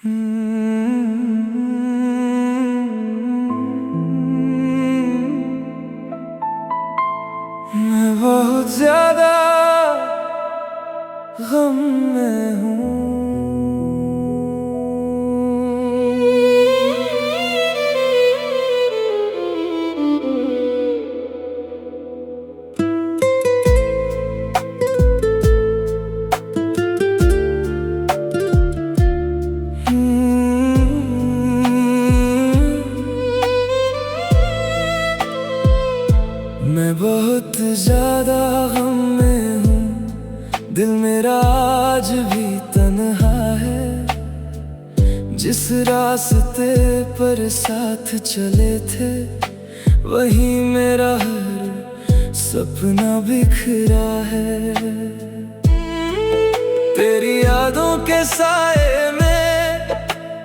मैं बहुत ज्यादा गम में हूँ। मैं बहुत ज्यादा गम में हूँ, दिल मेरा आज भी तन्हा है। जिस रास्ते पर साथ चले थे वही मेरा हर सपना बिखरा है। तेरी यादों के साए में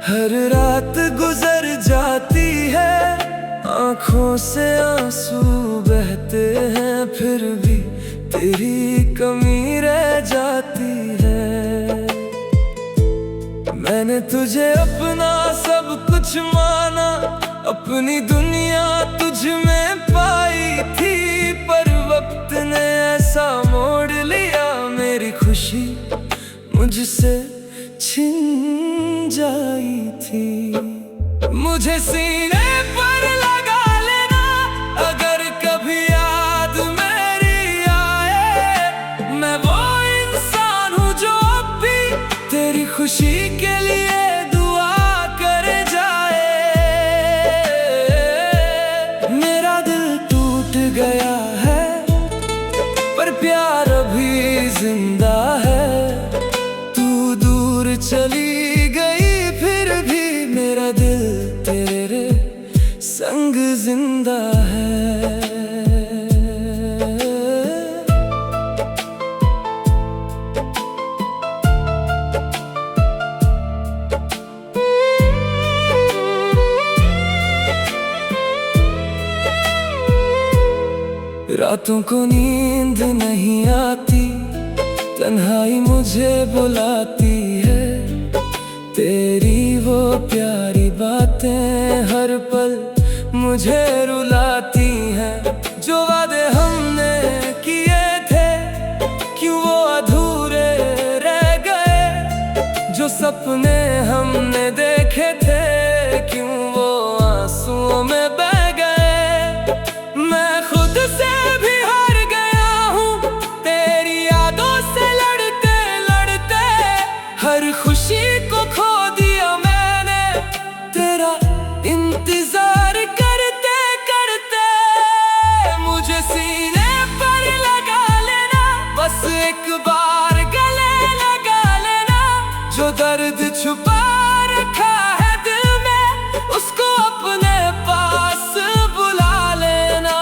हर रात गुजर जाती है। आँखों से आंसू बहते हैं फिर भी तेरी कमी रह जाती है। मैंने तुझे अपना सब कुछ माना, अपनी दुनिया तुझ में पाई थी, पर वक्त ने ऐसा मोड़ लिया मेरी खुशी मुझसे छिन जाई थी। मुझे सीने पर लगा लेना अगर कभी याद मेरी आए। मैं वो इंसान हूँ जो अब भी तेरी खुशी के लिए दुआ कर जाए। मेरा दिल टूट गया है पर प्यार अभी जिंदा है। तू दूर चली गई फिर भी मेरा दिल तेरे संग जिंदा है। रातों को नींद नहीं आती, तन्हाई मुझे बुलाती है। तेरी वो प्यारी बातें हर पल मुझे रुलाती हैं। जो वादे हमने किए थे क्यों वो अधूरे रह गए। जो सपने हमने देखे थे क्यों वो आंसुओं में बह गए। मैं खुद से भी हार गया हूँ तेरी यादों से लड़ते लड़ते। हर खुशी को खो दिया मैंने तेरा इंतजार करते करते। मुझे सीने पर लगा लेना, बस एक बार गले लगा लेना। जो दर्द छुपा रखा है दिल में उसको अपने पास बुला लेना।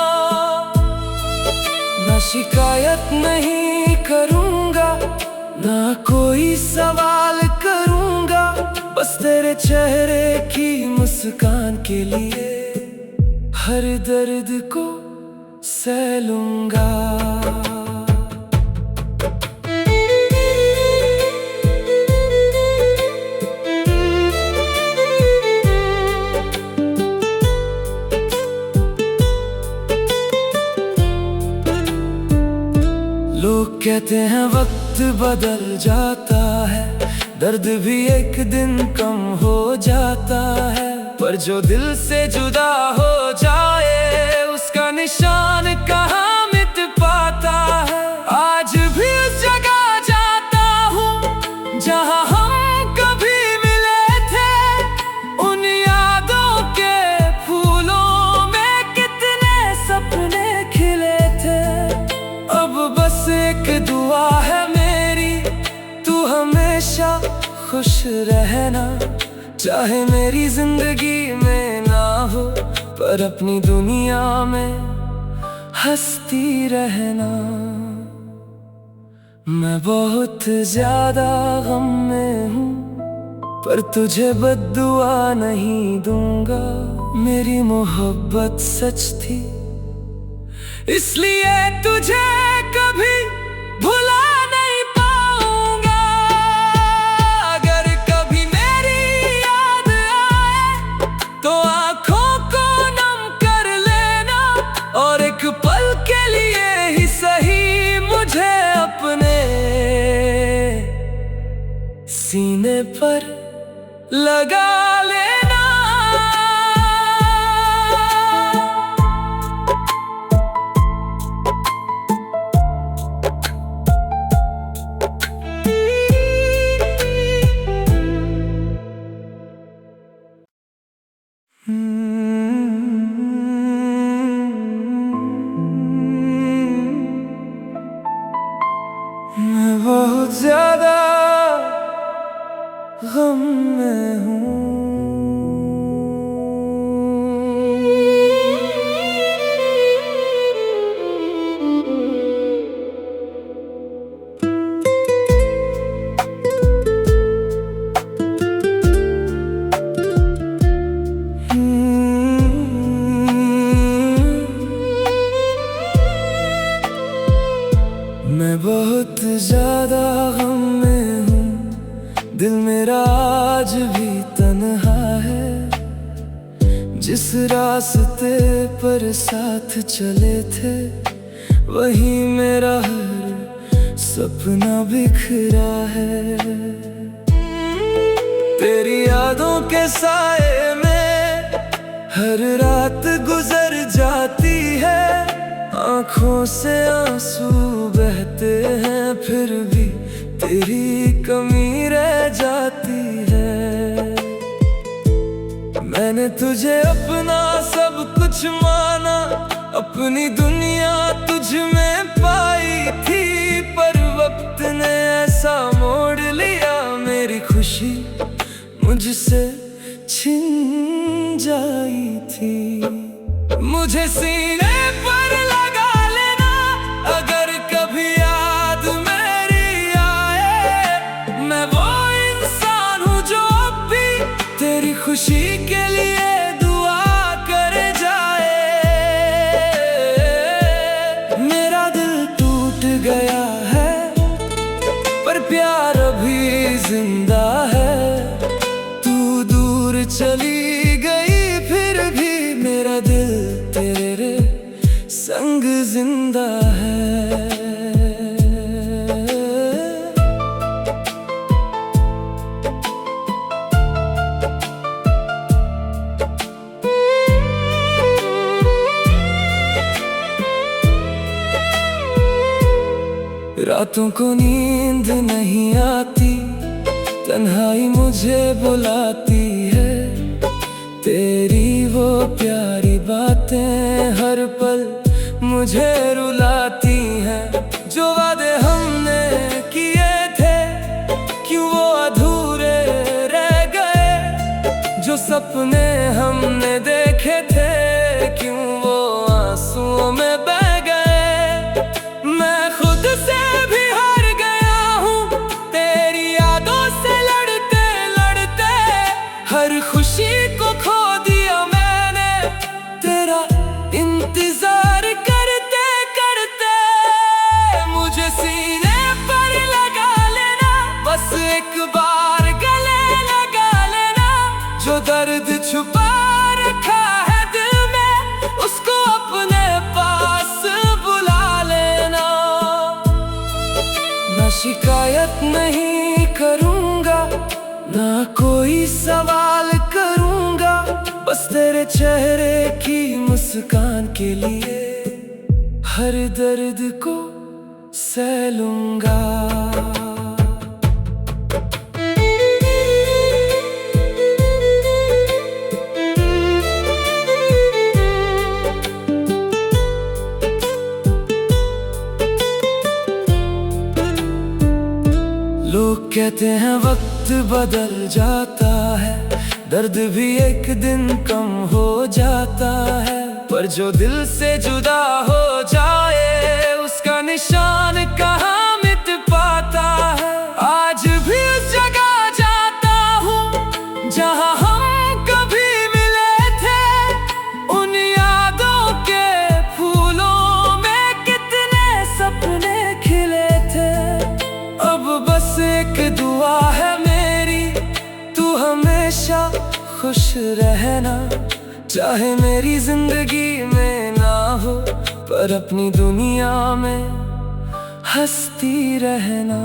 ना शिकायत नहीं करूँगा ना कोई सवाल करूँगा, बस तेरे चेहरे की मुस्कान के लिए हर दर्द को सह लूँगा। लोग कहते हैं वक्त बदल जाता है, दर्द भी एक दिन कम हो जाता है। पर जो दिल से जुदा हो जाए उसका निशान कहाँ मिट पाता है। आज भी उस जगह जाता हूँ जहाँ हम कभी मिले थे। उन यादों के फूलों में कितने सपने खिले थे। अब बस एक दुआ है मेरी, तू हमेशा खुश रहना। चाहे मेरी जिंदगी में ना हो पर अपनी दुनिया में हंसती रहना। मैं बहुत ज्यादा गम में हूँ पर तुझे बद्दुआ नहीं दूंगा। मेरी मोहब्बत सच थी इसलिए तुझे कभी भुला नहीं पाऊंगा। अगर कभी मेरी सीने पर लगा लेना। मैं बहुत ज्यादा गम में हूँ। मैं बहुत ज्यादा गम में हूँ, दिल मेरा आज भी तन्हा है। जिस रास्ते पर साथ चले थे वही मेरा हर सपना बिखरा है। तेरी यादों के साए में हर रात गुजर जाती है। आँखों से आंसू बहते हैं फिर भी तेरी कमी रह जाती है। मैंने तुझे अपना सब कुछ माना, अपनी दुनिया तुझ में पाई थी, पर वक्त ने ऐसा मोड़ लिया मेरी खुशी मुझसे छिन जाई थी। मुझे सीने पर लगा लेना अगर कभी याद मेरी आए। मैं वो इंसान हूँ जो अब भी तेरी खुशी के लिए दुआ कर जाए। मेरा दिल टूट गया है पर प्यार अभी जिंदा है। तू दूर चली गई फिर भी मेरा दिल तेरे संग जिंदा है। रातों को नींद नहीं आती, तन्हाई मुझे बुलाती है। तेरी वो प्यारी बातें हर पल मुझे रुलाती हैं। जो वादे हमने किए थे क्यों वो अधूरे रह गए। जो सपने हमने देखे थे क्यों वो आंसुओं में बह गए। मैं खुद से भी हार गया हूँ तेरी यादों से लड़ते लड़ते। हर खुशी को खो दिया मैंने तेरा इंतजार करते करते। मुझे सीने पर लगा लेना, बस एक बार गले लगा लेना। जो दर्द छुपा रखा है दिल में उसको अपने पास बुला लेना। ना शिकायत नहीं करूँगा ना कोई सवाल करूँगा, बस तेरे चेहरे की मुस्कान के लिए हर दर्द को सह लूँगा। लोग कहते हैं वक्त बदल जाता है, दर्द भी एक दिन कम हो जाता है। पर जो दिल से जुदा हो जाए उसका निशान कहाँ मिट पाता है। आज भी उस जगह जाता हूँ जहाँ हम कभी मिले थे। उन यादों के फूलों में कितने सपने खिले थे। अब बस एक दुआ है मेरी, तू हमेशा खुश रहना। चाहे मेरी जिंदगी में ना हो पर अपनी दुनिया में हंसती रहना।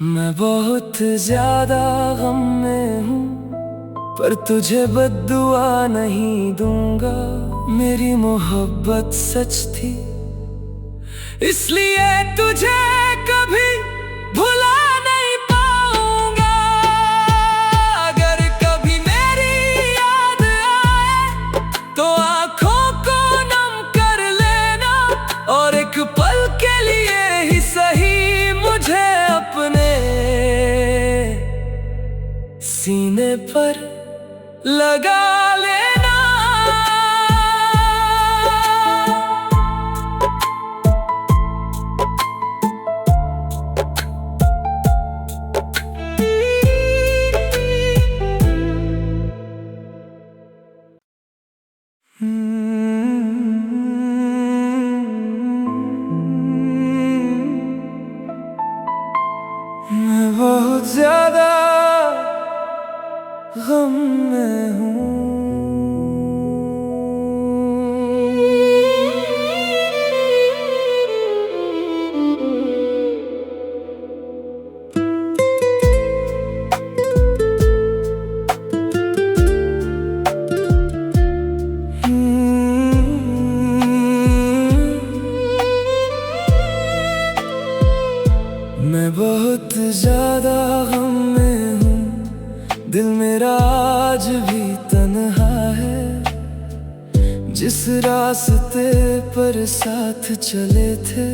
मैं बहुत ज्यादा गम में हूँ, पर तुझे बद्दुआ नहीं दूंगा। मेरी मोहब्बत सच थी, इसलिए तुझे कभी भुला नहीं पाऊंगा। अगर कभी मेरी याद आए तो आंखों को नम कर लेना, और एक पल के लिए ही सही मुझे अपने सीने पर लगा लेना। मैं बहुत ज्यादा गम में हूँ। मैं बहुत ज्यादा गम में हूँ, दिल मेरा आज भी तन्हा है। जिस रास्ते पर साथ चले थे,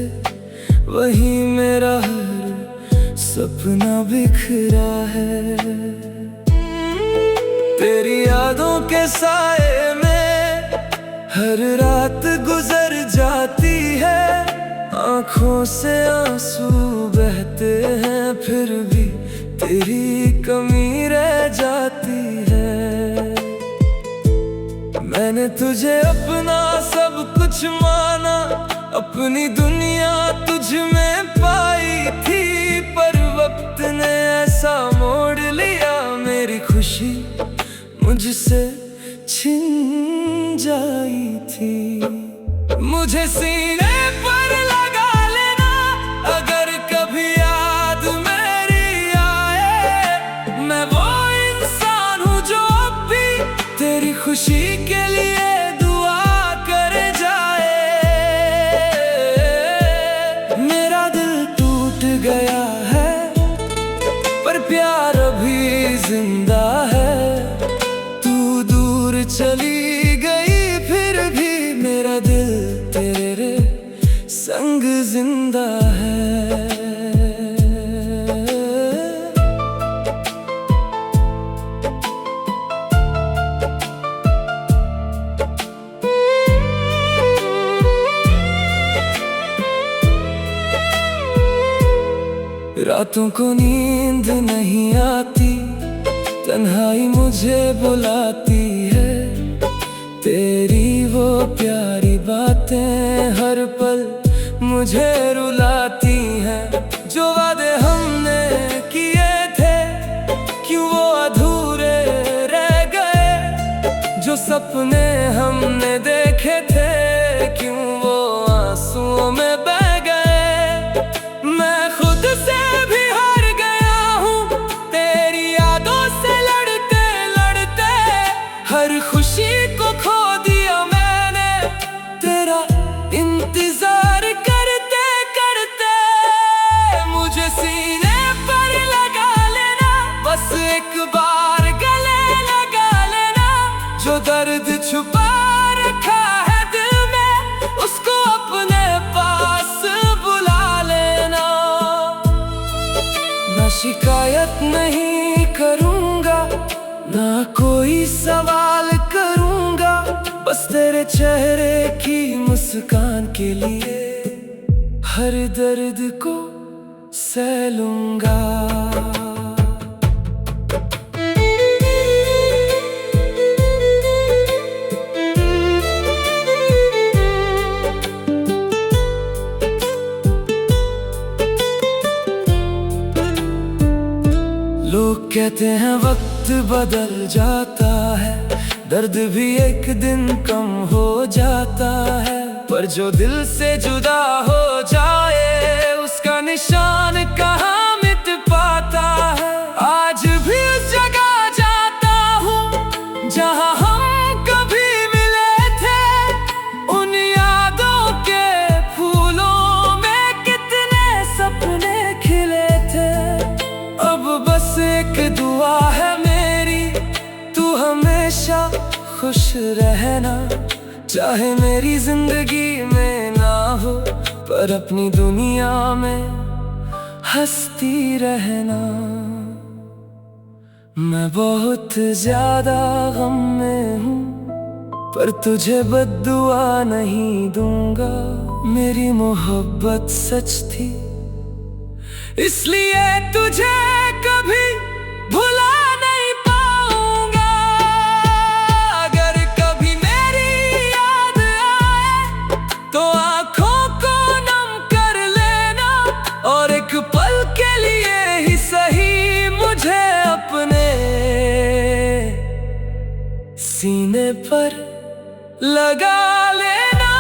वही मेरा हर सपना बिखरा है। तेरी यादों के साए में हर रात गुजर जाती है। आँखों से आंसू बहते हैं, फिर भी तेरी कमी रह जाती है। मैंने तुझे अपना सब कुछ माना, अपनी दुनिया तुझ में पाई थी, पर वक्त ने ऐसा मोड़ लिया, मेरी खुशी मुझसे छिन जाई थी। मुझे सीने पर लगा लेना, अगर कभी याद मेरी आए। मैं वो इंसान हूँ जो अब भी तेरी खुशी के लिए दुआ कर जाए। मेरा दिल टूट गया है, पर प्यार अभी जिंदा है। तू दूर चली गई, फिर भी मेरा दिल तेरे संग जिंदा है। रातों को नींद नहीं आती, तन्हाई मुझे बुलाती है। तेरी वो प्यारी बातें हर पल मुझे रुलाती हैं। जो वादे हमने किए थे, क्यों वो अधूरे रह गए। जो सपने हमने देखे थे, क्यों वो आंसुओं में बह गए। मैं खुद से भी हार गया हूँ, तेरी यादों से लड़ते लड़ते। हर खुशी को खो दिया मैंने, तेरा इंतजार करते करते। मुझे सीने पर लगा लेना, बस एक बार गले लगा लेना। जो दर्द छुपा रखा है दिल में, उसको अपने पास बुला लेना। ना शिकायत नहीं करूँगा, ना कोई सवाल करूँगा। बस तेरे चेहरे की मुस्कान के लिए हर दर्द को सह लूँगा। लोग कहते हैं वक्त बदल जाता है, दर्द भी एक दिन कम हो जाता है। पर जो दिल से जुदा हो जाए, उसका निशान कहाँ मिट पाए। बस एक दुआ है मेरी, तू हमेशा खुश रहना। चाहे मेरी जिंदगी में ना हो, पर अपनी दुनिया में हंसती रहना। मैं बहुत ज्यादा गम में हूँ, पर तुझे बद्दुआ नहीं दूंगा। मेरी मोहब्बत सच थी, इसलिए तुझे कभी भुला नहीं पाऊंगा। अगर कभी मेरी याद आए तो आंखों को नम कर लेना, और एक पल के लिए ही सही मुझे अपने सीने पर लगा लेना।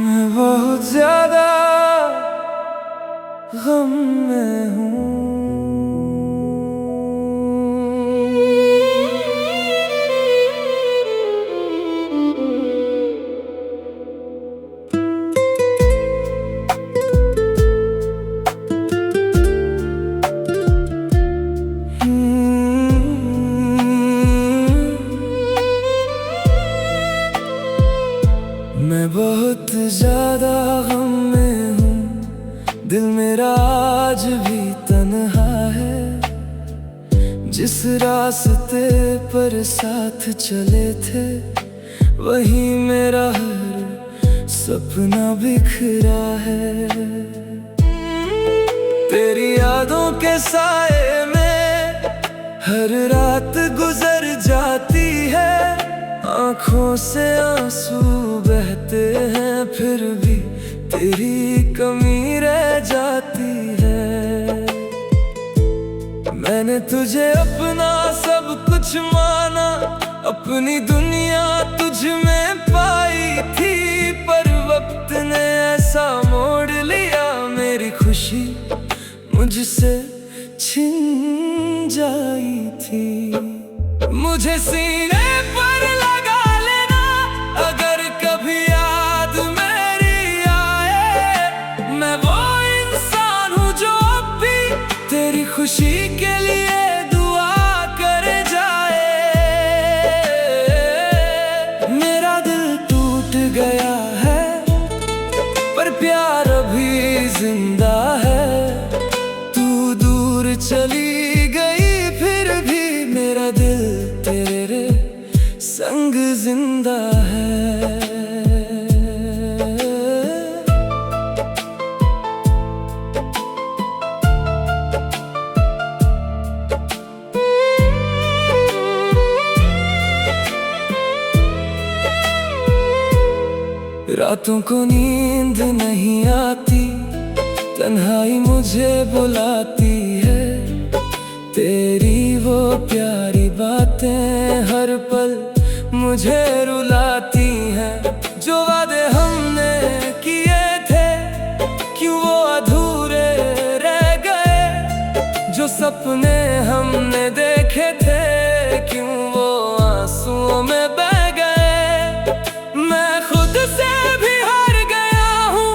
मैं बहुत ज्यादा गम में हूँ। मैं बहुत ज्यादा गम में हूँ, दिल मेरा आज भी तन्हा है। जिस रास्ते पर साथ चले थे, वही मेरा हर सपना बिखरा है। तेरी यादों के साए में हर रात गुजर जाती है। आँखों से आंसू बहते हैं, फिर भी तेरी कमी रह जाती है। मैंने तुझे अपना सब कुछ माना, अपनी दुनिया तुझ में पाई थी, पर वक्त ने ऐसा मोड़ लिया, मेरी खुशी मुझसे छिन जाई थी। मुझे सीने पर लगा लेना, अगर कभी याद मेरी आए। मैं वो इंसान हूँ जो अब भी तेरी खुशी के लिए दुआ कर जाए। मेरा दिल टूट गया है, पर प्यार अभी जिंदा है। तू दूर चली गई, फिर भी मेरा दिल तेरे संग जिंदा है। रातों को नींद नहीं आती, तन्हाई मुझे बुलाती है। तेरी वो प्यारी बातें हर पल मुझे रुलाती हैं। जो वादे हमने किए थे, क्यों वो अधूरे रह गए। जो सपने हमने देखे थे, क्यों वो आंसुओं में बह गए। मैं खुद से भी हार गया हूँ,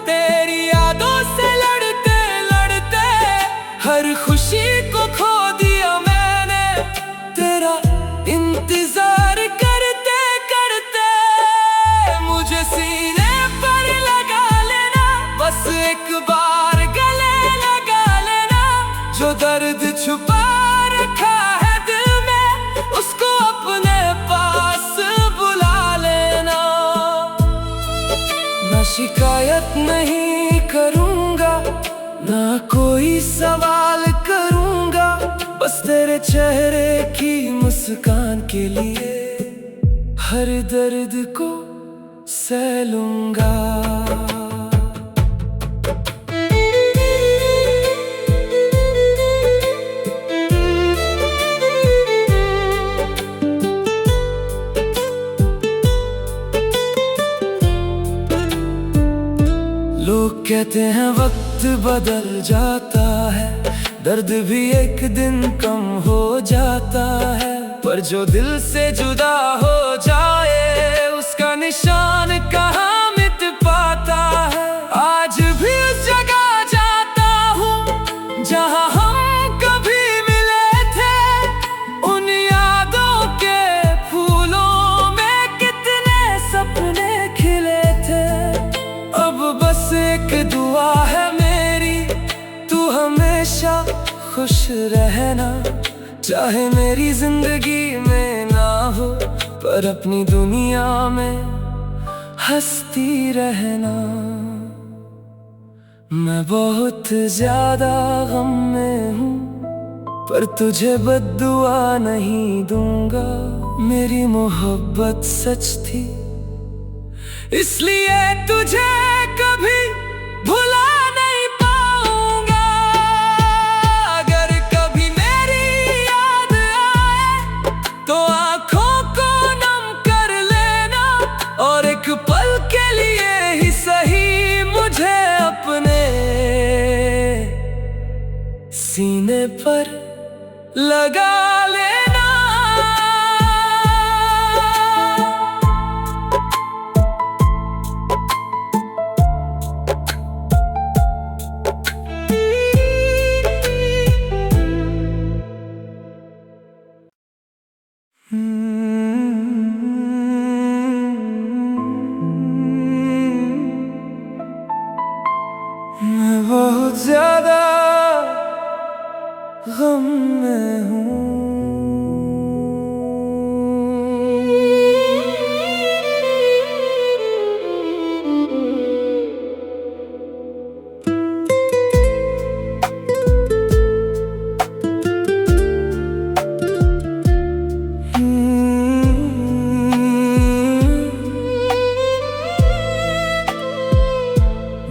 तेरी यादों से लड़ते लड़ते। हर खुशी को खो दिया मैंने, तेरा इंतजार करते करते। मुझे सीने पर लगा लेना, बस एक बार गले लगा लेना। जो दर्द छुपा रखा है दिल में, उसको अपने पास बुला लेना। ना शिकायत नहीं करूँगा, ना कोई सवाल करूँगा। बस तेरे चेहरे की मुस्कान के लिए हर दर्द को सह लूँगा। लोग कहते हैं वक्त बदल जाता है, दर्द भी एक दिन कम हो जाता है, पर जो दिल से जुदा हो जाए उसका निशान कहाँ मिट पाता है। आज भी उस जगह जाता हूँ जहाँ हम कभी मिले थे, उन यादों के फूलों में कितने सपने खिले थे। अब बस एक दुआ है मेरी, तू हमेशा खुश रहना, चाहे मेरी जिंदगी में ना हो पर अपनी दुनिया में हंसती रहना। मैं बहुत ज्यादा गम में हूँ पर तुझे बद्दुआ नहीं दूंगा, मेरी मोहब्बत सच थी इसलिए तुझे कभी भुला नहीं पाऊंगा। अगर कभी मेरी याद आए तो आंखों को नम कर लेना, और एक पल के लिए ही सही मुझे अपने सीने पर लगा लेना। मैं बहुत ज्यादा गम में हूँ।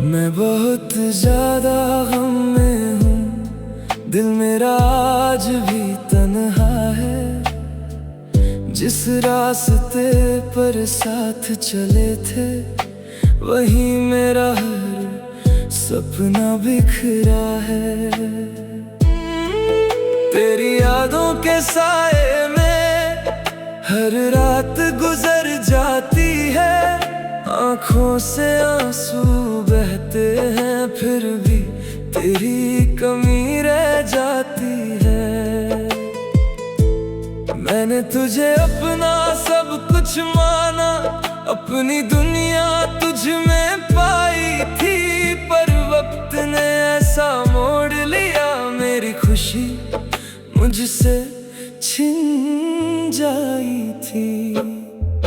मैं बहुत ज्यादा गम में हूँ, दिल मेरा आज भी तन्हा है। जिस रास्ते पर साथ चले थे वही मेरा हर सपना बिखरा है। तेरी यादों के साए में हर रात गुजर जाती है, आँखों से आंसू बहते हैं फिर भी तेरी कमी रह जाती है। मैंने तुझे अपना सब कुछ माना, अपनी दुनिया तुझ में पाई थी, पर वक्त ने ऐसा मोड़ लिया मेरी खुशी मुझसे छिन जाई थी।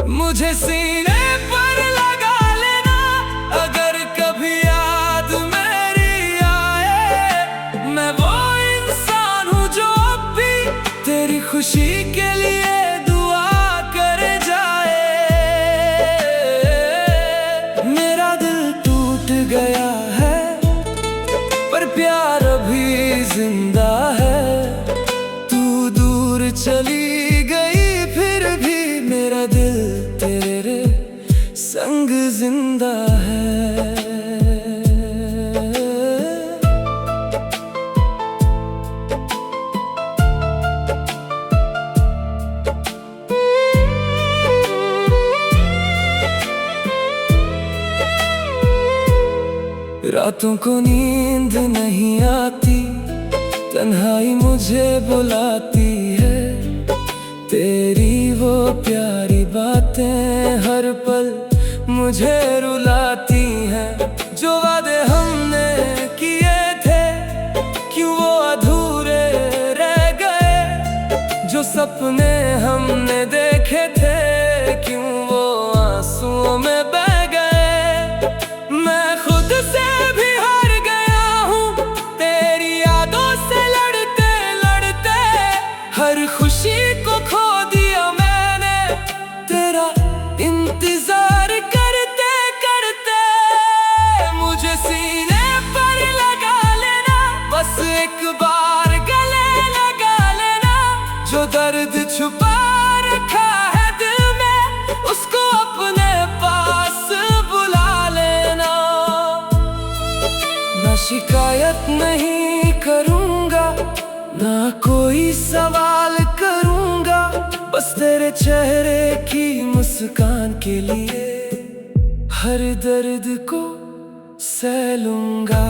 मुझे सीने पर लगा लेना अगर कभी याद मेरी आए, मैं वो इंसान हूँ जो अब भी तेरी खुशी के लिए दुआ कर जाए। मेरा दिल टूट गया है पर प्यार अभी जिंदा है, तू दूर चली गई फिर भी मेरा दिल तेरे संग जिंदा है। रातों को नींद नहीं आती, तन्हाई मुझे बुलाती है, तेरी वो प्यारी बातें हर पल मुझे रुलाती हैं। जो वादे हमने किए थे क्यों वो अधूरे रह गए, जो सपने हमने देखे थे क्यों वो आंसुओं में बह गए। मैं खुद से भी हार गया हूँ तेरी यादों से लड़ते लड़ते, हर खुशी को खो दिया मैंने तेरा इंतजार करते करते। शिकायत नहीं करूँगा, ना कोई सवाल करूँगा, बस तेरे चेहरे की मुस्कान के लिए हर दर्द को सह लूँगा।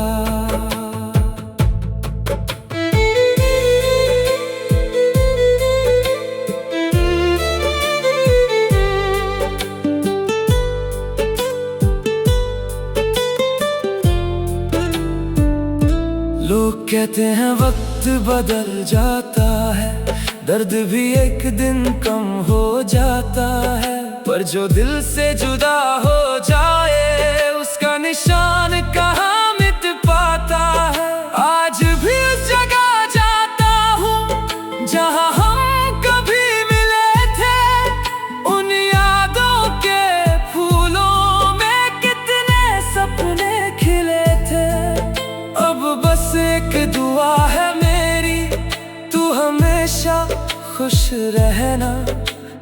लोग कहते हैं वक्त बदल जाता है, दर्द भी एक दिन कम हो जाता है, पर जो दिल से जुदा हो जाए उसका निशान कहाँ मिट पाता है। आज भी उस जगह जाता हूँ जहाँ हम कभी मिले थे, उन यादों के फूलों में कितने सपने खिले थे। अब बस एक दुआ है मेरी, तू हमेशा खुश रहना,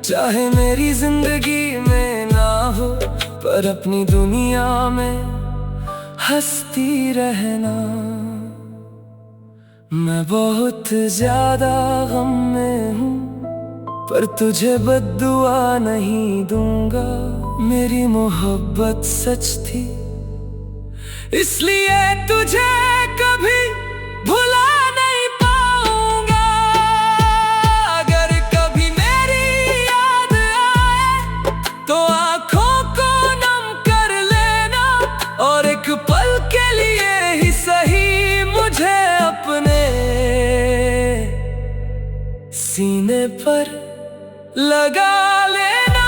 चाहे मेरी जिंदगी में ना हो, पर अपनी दुनिया में हंसती रहना। मैं बहुत ज्यादा गम में हूँ, पर तुझे बद्दुआ नहीं दूंगा। मेरी मोहब्बत सच थी, इसलिए तुझे कभी भुला नहीं पाऊंगा। अगर कभी मेरी याद आए तो आंखों को नम कर लेना, और एक पल के लिए ही सही मुझे अपने सीने पर लगा लेना।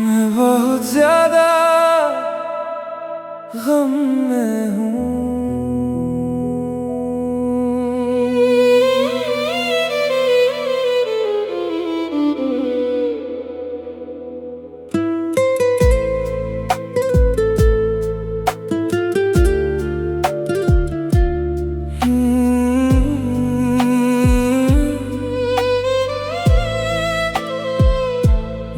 मैं बहुत ज्यादा गम में हूँ।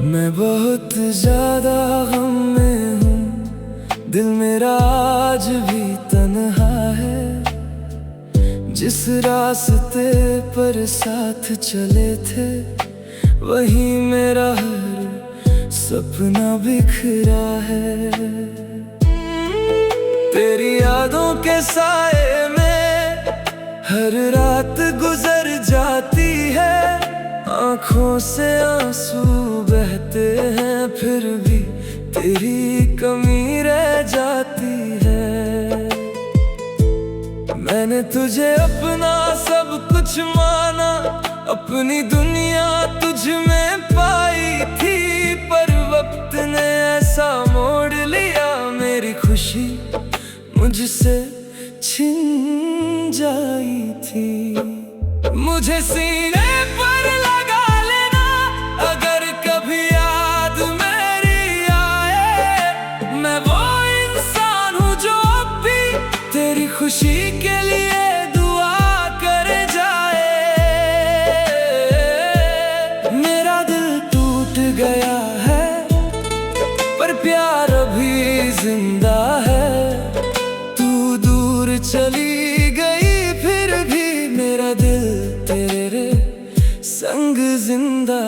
मैं बहुत ज्यादा गम में हूँ, दिल मेरा आज भी तन्हा है। जिस रास्ते पर साथ चले थे, वही मेरा हर सपना बिखरा है। तेरी यादों के साए में हर रात गुजर जाती है, आँखों से आंसू बहते हैं, फिर भी तेरी कमी रह जाती है। मैंने तुझे अपना सब कुछ माना, अपनी दुनिया तुझ में पाई थी, पर वक्त ने ऐसा मोड़ लिया, मेरी खुशी मुझसे छिन जाई थी। मुझे सीने पर लगा लेना, अगर कभी याद मेरी आए। मैं वो इंसान हूँ जो अब भी तेरी खुशी के लिए दुआ कर जाए। मेरा दिल टूट गया है, पर प्यार अभी जिंदा है। तू दूर चली गई, फिर भी मेरा दिल तेरे संग जिंदा